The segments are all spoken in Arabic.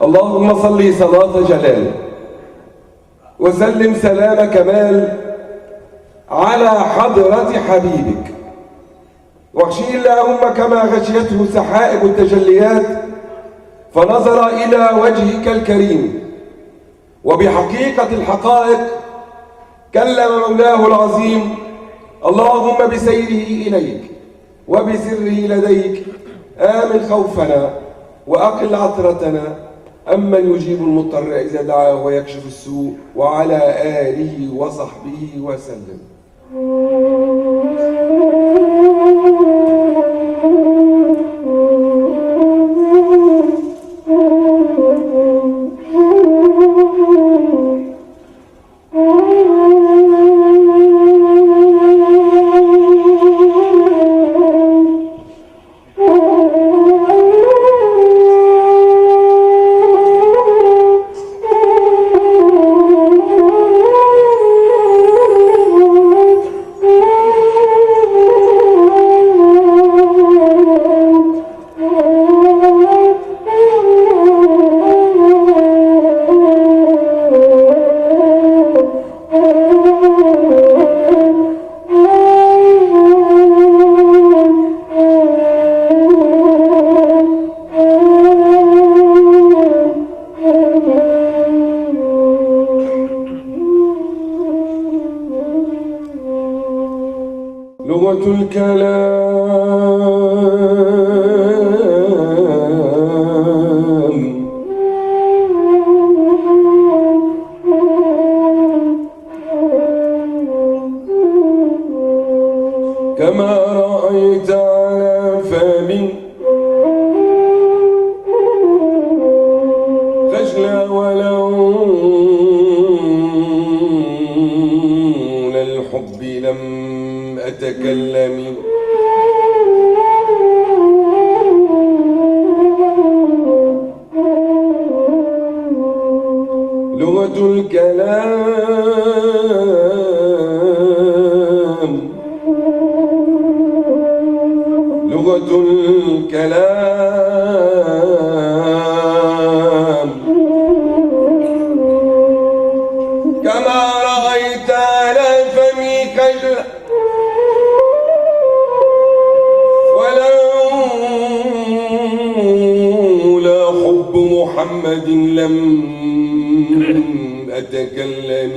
اللهم صل صلاة جلال وسلم سلام كمال على حضرة حبيبك، واغشي اللهم كما غشيته سحائب التجليات فنظر إلى وجهك الكريم، وبحقيقة الحقائق كلم مولاه العظيم. اللهم بسيره إليك وبسره لديك آمن خوفنا وأقل عثرتنا، أمن يجيب المضطر إذا دعاه ويكشف السوء، وعلى آله وصحبه وسلم. لغة الكلام كما رأيت على فمي خجلا ولولا الحب لم أتكلم. لغة الكلام لغة الكلام كما رأيت على فمي خجلا ولولا حب محمد لم أتكلم.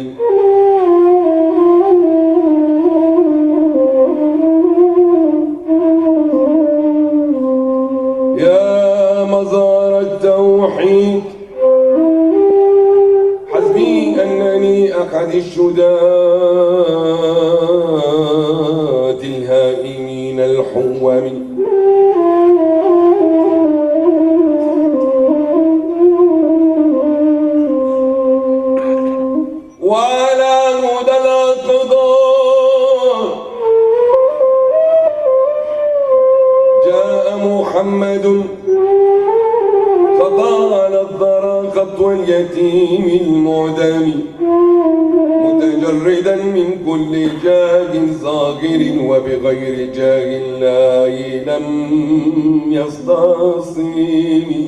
يا مزار التوحيد حسبي أنني أحد الشداة الهائمين الحوم، وعلى هدى الأقدار جاء محمد فطال الضرى خطو اليتيم المعدم، متجردا من كل جاه ظاهر وبغير جاه الله لم يستصيني.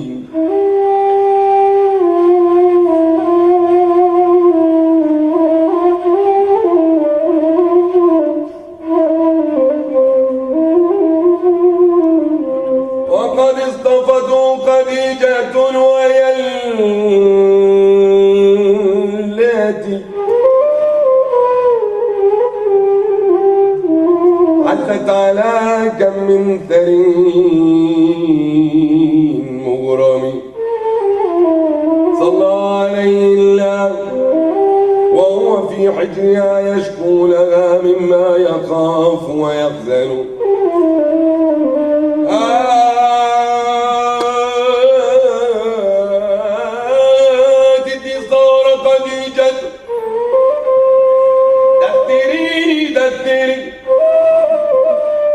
وقد اصطفته خديجة وهي التي حلت على كم من ثرين مغرم، صلى عليه الله وهو في حجرها يشكو لها مما يخاف ويحزن.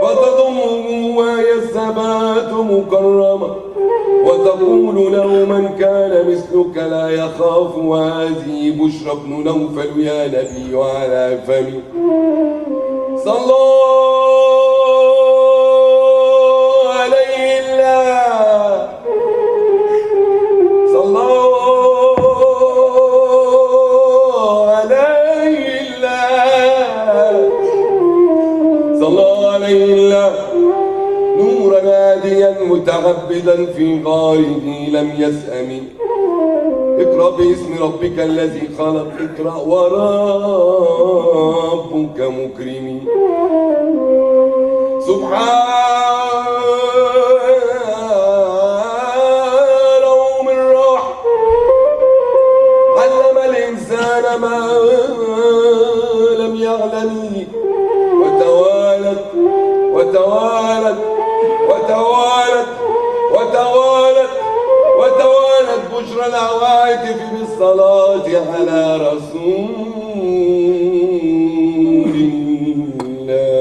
فتضمه وهي الثبات مكرمة وتقول له من كان مثلك لا يخاف، وهذه بشرى بن نوفل يا نبي على فمي. صلوا عليه الله، صلوا ناديا متعبدا في غاره لم يسأم. اقرأ باسم ربك الذي خلق، اقرأ وربك مكرم. سبحانه من راح علم الإنسان ما لم يعلم. وتوالت وتوالت وتوالت وتوالت وتوالت بشرى العوائد بالصلاة على رسول الله.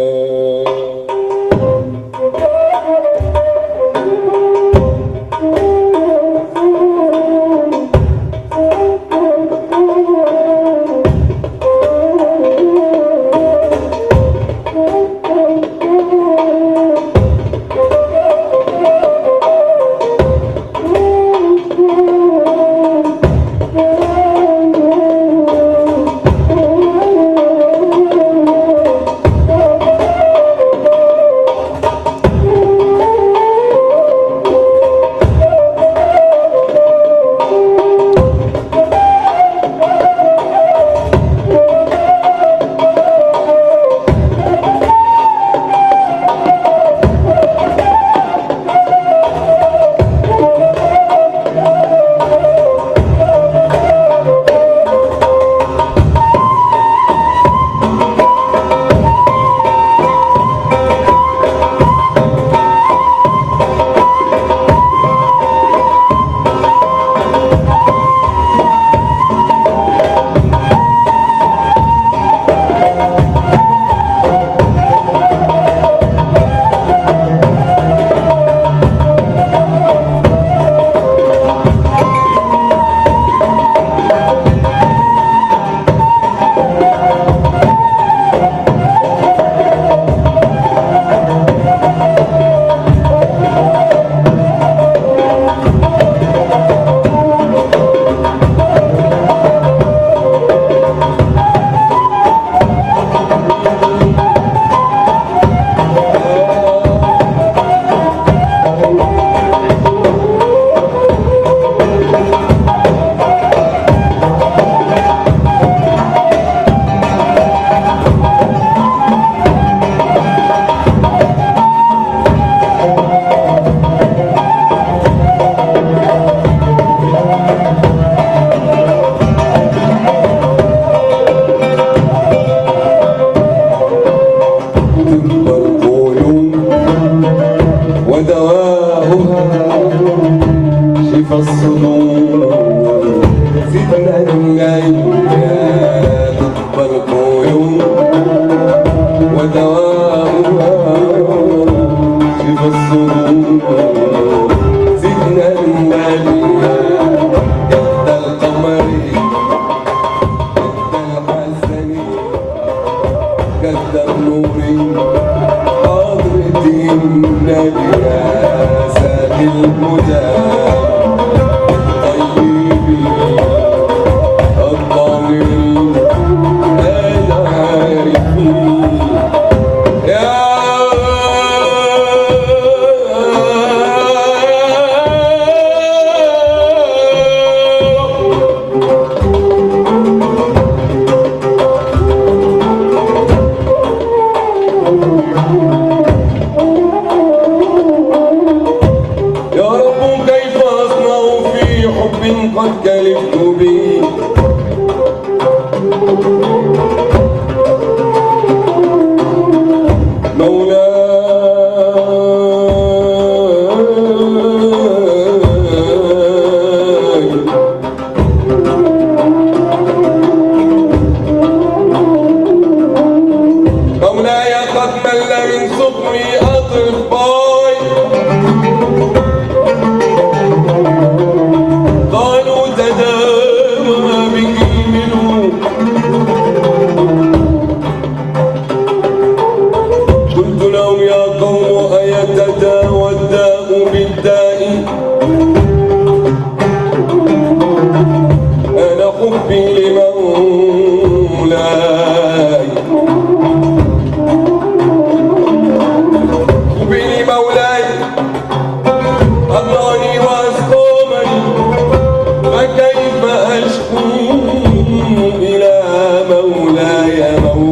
مولاي